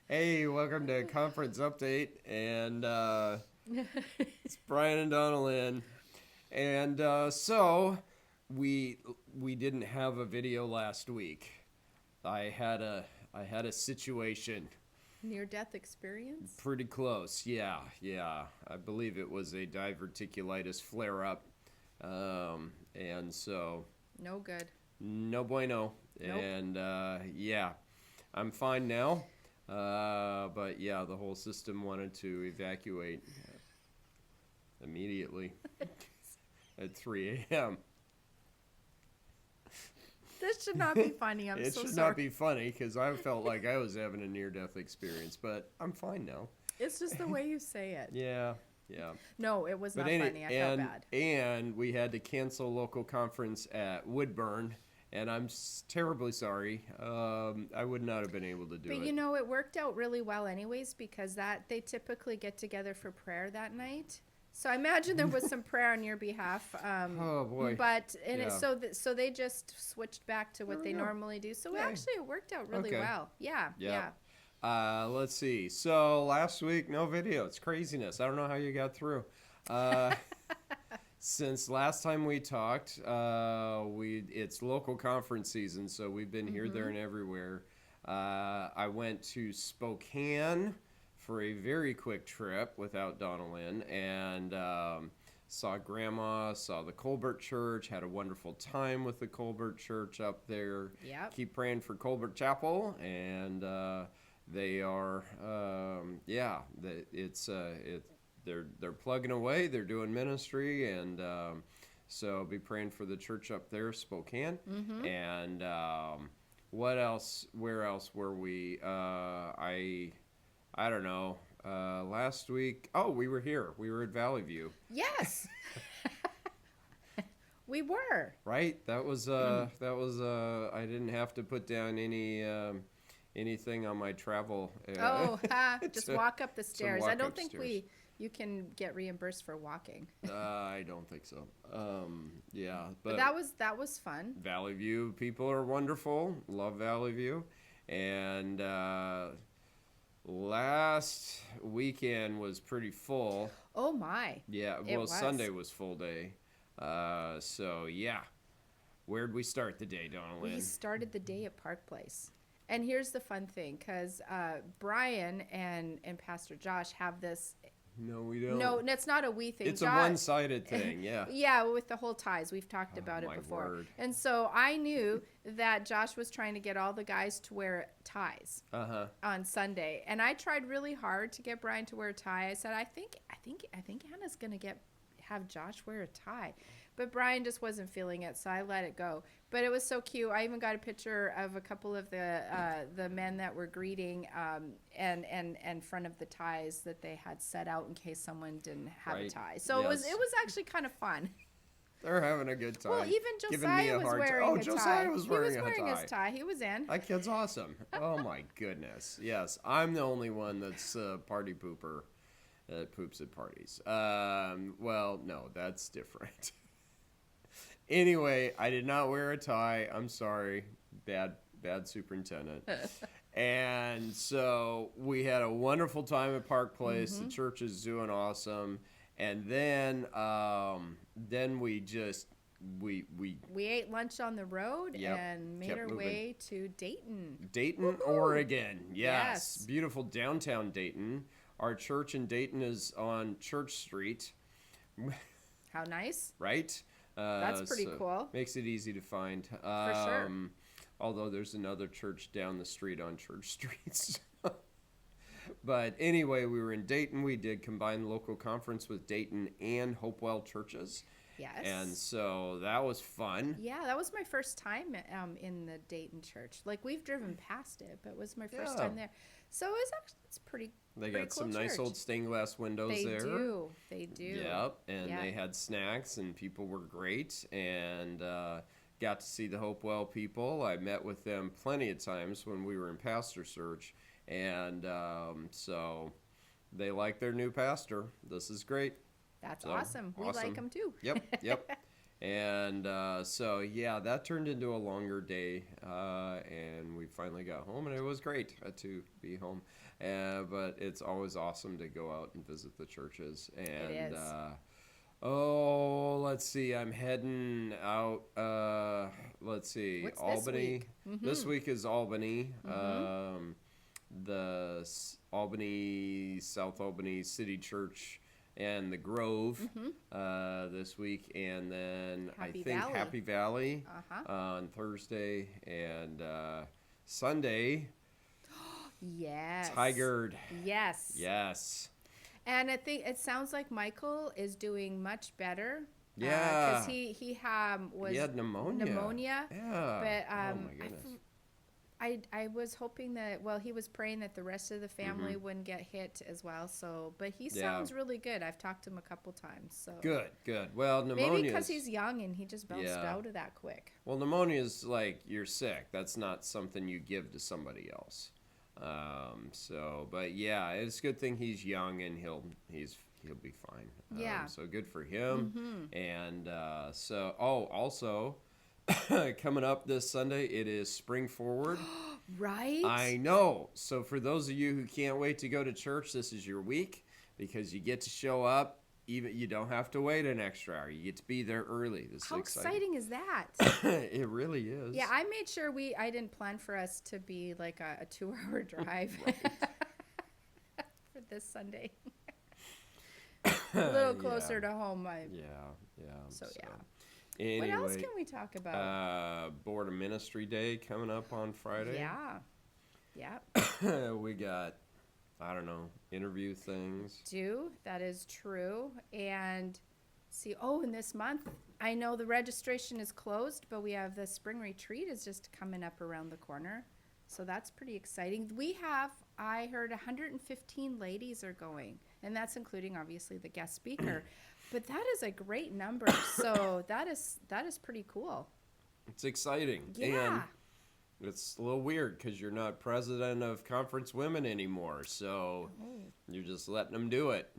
Hey, welcome to Conference Update, and it's Brian and Donalyn, and we didn't have a video last week. I had a situation Near-death experience? pretty close. Yeah. I believe it was a diverticulitis flare-up, and so No good. no bueno. Nope. And yeah, I'm fine now. But yeah, the whole system wanted to evacuate immediately at 3 a.m. This should not be funny. I'm It so should sorry. not be funny because I felt like I was having a near-death experience, but I'm fine now. It's just the way you say it. Yeah. No, it was But not funny. I felt bad. and we had to cancel local conference at Woodburn, and I'm terribly sorry. I would not have been able to do But it. you know, it worked out really well anyways because they typically get together for prayer that night. So I imagine there was some prayer on your behalf. Oh boy. But Yeah. so they just switched back to what There they we go. normally do. So Yay. actually, it worked out really Okay. well. Yeah. Let's see. So last week, no video. It's craziness. I don't know how you got through. Uh, since last time we talked, it's local conference season, so we've been here, there, and everywhere. I went to Spokane for a very quick trip without Donalyn, and saw Grandma, saw the Colbert Church, had a wonderful time with the Colbert Church up there. Yep. Keep praying for Colbert Chapel, and they are, they're plugging away. They're doing ministry, and so be praying for the church up there, Spokane. And what else? Where else were we? I don't know. Last week, we were here. We were at Valley View, Yes. We were. right? That was I didn't have to put down anything on my travel. Just walk up the stairs. walk I don't up think stairs. you can get reimbursed for walking. I don't think so. Yeah, But that was fun. Valley View people are wonderful. Love Valley View, and last weekend was pretty full. Oh my. Yeah, It well, was. Sunday was full day. So yeah, where'd we start the day, We Donalyn? started the day at Park Place. And here's the fun thing, because Brian and Pastor Josh have this. No, we don't. No, it's not a we thing. It's a Josh- one-sided thing. Yeah. Yeah, with the whole ties. We've talked Oh, about it my before. word. And so I knew that Josh was trying to get all the guys to wear ties on Sunday. And I tried really hard to get Brian to wear a tie. I said, I think Anna's going to have Josh wear a tie. But Brian just wasn't feeling it, so I let it go. But it was so cute. I even got a picture of a couple of the men that were greeting and in front of the ties that they had set out in case someone didn't have a Right. tie. So Yes. it was actually kind of fun. They're having a good time. Well, even Giving me Josiah a was hard wearing Oh, a tie. Josiah was wearing He was wearing a his tie. He was in. That kid's awesome. Oh my goodness. Yes, I'm the only one that's a party pooper that poops at parties. Well, no, that's different. Anyway, I did not wear a tie. I'm sorry. Bad superintendent. And so we had a wonderful time at Park Place. The church is doing awesome. And then we just we We ate lunch on the road Yep, and made kept our moving. way to Dayton. Dayton, Woohoo! Oregon. Yes. Beautiful downtown Dayton. Our church in Dayton is on Church Street, How nice. right? That's pretty cool. Makes it easy to find. For sure. Although there's another church down the street on Church Street. But anyway, we were in Dayton. We did combined local conference with Dayton and Hopewell churches. Yes. And so that was fun. Yeah, that was my first time in the Dayton church. Like we've driven past it, but it was my first Yeah. time there. So it's pretty. They pretty got cool some nice church. old stained glass windows They there. do. They do. Yep, and Yeah. they had snacks, and people were great, and got to see the Hopewell people. I met with them plenty of times when we were in pastor search, and so they like their new pastor. This is great. That's So, awesome. We like awesome. them too. Yep. And so, yeah, that turned into a longer day, and we finally got home, and it was great to be home. But it's always awesome to go out and visit the churches. And It is. let's see. I'm heading out. Let's see. What's Albany. This Mm-hmm. week is Albany. Mm-hmm. Albany, South Albany City Church and the Grove this week, and then Happy I think Valley. Happy Valley Uh-huh. on Thursday, and Sunday Yes. Tigard. Yes. Yes. And I think it sounds like Michael is doing much better. Yeah. Because he was He had pneumonia. pneumonia. Yeah. But oh my goodness. I was hoping that, well, he was praying that the rest of the family wouldn't get hit as well. So, but he sounds really good. I've talked to him a couple times. So Good. Well, pneumonia. maybe because he's young and he just bounced out of that quick. Well, pneumonia is like you're sick. That's not something you give to somebody else. But yeah, it's a good thing he's young and he'll be fine. Yeah. So good for him. And also coming up this Sunday, it is Spring Forward. Right? I know. So for those of you who can't wait to go to church, this is your week because you get to show up. Even you don't have to wait an extra hour. You get to be there early. This How is exciting is that? It really is. Yeah, I made sure I didn't plan for us to be like a 2-hour drive for this Sunday. A little closer to home. Yeah. So yeah. Anyway, What else can we talk about? Board of Ministry Day coming up on Friday. Yeah. We got, I don't know, interview things. That is true. And in this month, I know the registration is closed, but we have the spring retreat is just coming up around the corner. So that's pretty exciting. I heard 115 ladies are going, and that's including obviously the guest speaker. But that is a great number. So that is pretty cool. It's exciting. Yeah. And it's a little weird because you're not president of Conference Women anymore. So you're just letting them do it.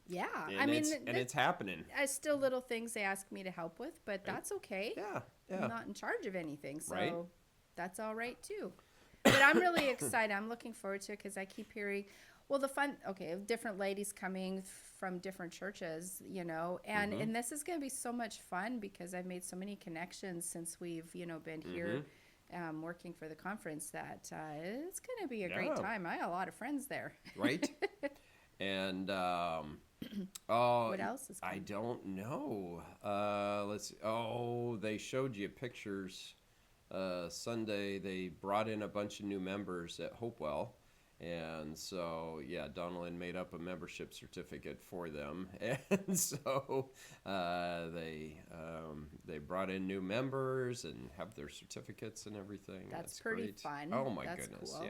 Yeah. And it's happening. Still little things they ask me to help with, but that's okay. Yeah. I'm not in charge of anything. So Right. that's all right too. But I'm really excited. I'm looking forward to it because I keep hearing, different ladies coming from different churches, and this is going to be so much fun because I've made so many connections since we've, been here working for the conference that it's going to be a great time. I got a lot of friends there. Right. And, what else is I don't know. Let's see. They showed you pictures. Sunday, they brought in a bunch of new members at Hopewell. And so, Donalyn made up a membership certificate for them, and so they brought in new members and have their certificates and everything. That's pretty great. fun. Oh my That's goodness! cool.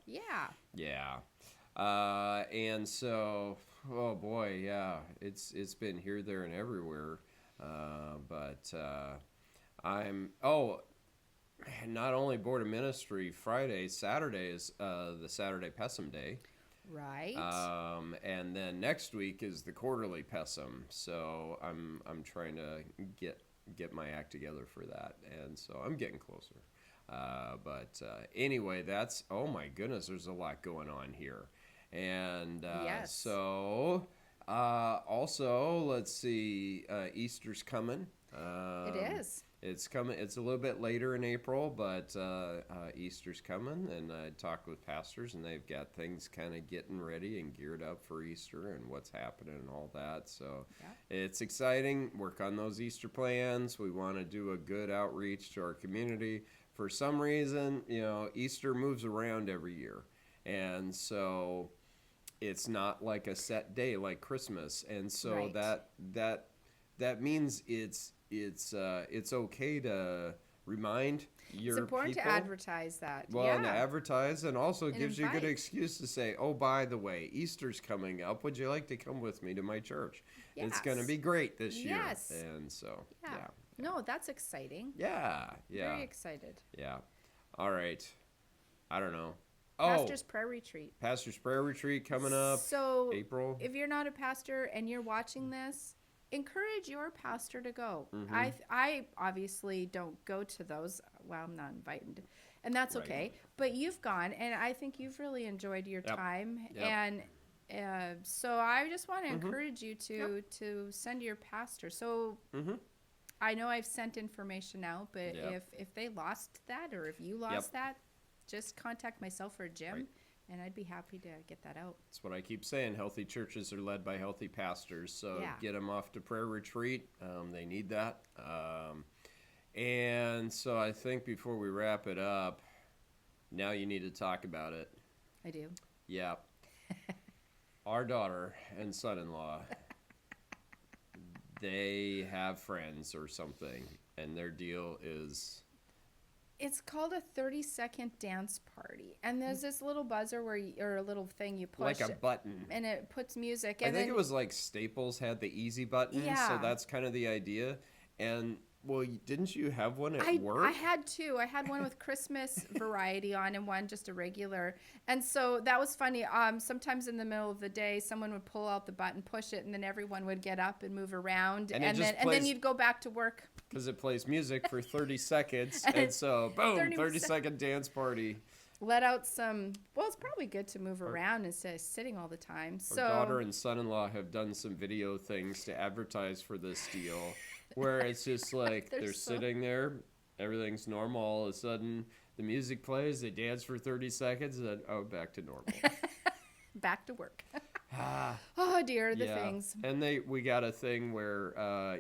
Yeah. And so, oh boy, it's been here, there, and everywhere. Not only Board of Ministry Friday, Saturday is the Saturday Pessum Day. Right. And then next week is the quarterly Pessum. So I'm trying to get my act together for that, and so I'm getting closer. Anyway, that's, oh my goodness, there's a lot going on here. And yes. So also, let's see, Easter's coming. It is. It's coming. It's a little bit later in April, but Easter's coming, and I talked with pastors, and they've got things kind of getting ready and geared up for Easter and what's happening and all that. So It's exciting. Work on those Easter plans. We want to do a good outreach to our community. For some reason, Easter moves around every year, and so it's not like a set day like Christmas, and so right. that means it's okay to remind your It's important people. to advertise that. And to advertise, and also gives you a good invite. excuse to say, oh, by the way, Easter's coming up. Would you like to come with me to my church? Yes. It's going to be great this year. Yes. And so, yeah. No, that's exciting. Yeah. Very excited. Yeah. All right. I don't know. Pastor's Prayer Retreat. Pastor's Prayer Retreat coming up. So April. If you're not a pastor and you're watching this, encourage your pastor to go. I obviously don't go to those. Well, I'm not invited. and that's Right. okay. But you've gone, and I think you've really enjoyed your Yep. time. Yep. And so I just want to Mhm. encourage you to send your pastor. So Mm-hmm. I know I've sent information out, but Yep. if they lost that or if you lost that, just contact myself or Jim, Right. and I'd be happy to get that out. That's what I keep saying. Healthy churches are led by healthy pastors. So Yeah. get them off to prayer retreat. They need that. And so I think before we wrap it up, now you need to talk about it. I do. Yeah. Our daughter and son-in-law, they have friends or something, and their deal is... It's called a 30-second dance party, and there's this little buzzer or a little thing you push, like a button. and it puts music. I And think then, it was like Staples had the easy button, so Yeah. that's kind of the idea. And, well, didn't you have one at work? I had two. I had one with Christmas variety on and one just a regular. And so that was funny. Sometimes in the middle of the day, someone would pull out the button, push it, and then everyone would get up and move around. And it And just then plays- you'd go back to work. Because it plays music for 30 seconds, And and so, boom, 30 30-second dance party. Let out some. Well, it's probably good to move around instead of sitting all the time. Our So daughter and son-in-law have done some video things to advertise for this deal, where it's just like They're they're so- sitting there, everything's normal, all of a sudden the music plays, they dance for 30 seconds, and then, oh, back to normal. back to work. Ah, Oh dear, the yeah. things. And we got a thing where,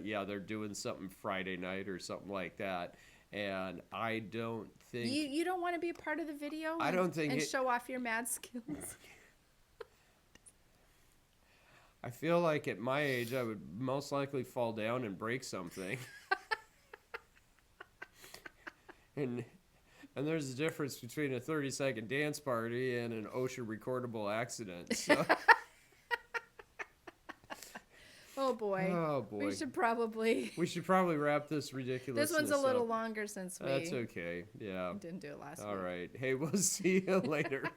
they're doing something Friday night or something like that, and I don't think... You don't want to be a part of the video? I don't think and it- show off your mad skills. I feel like at my age, I would most likely fall down and break something. and there's a difference between a 30-second dance party and an OSHA recordable accident. So, Oh boy. oh boy, We should probably. we should probably wrap this ridiculousness This one's a little up. longer since we That's okay. Yeah. didn't do it last All week. right. Hey, we'll see you later.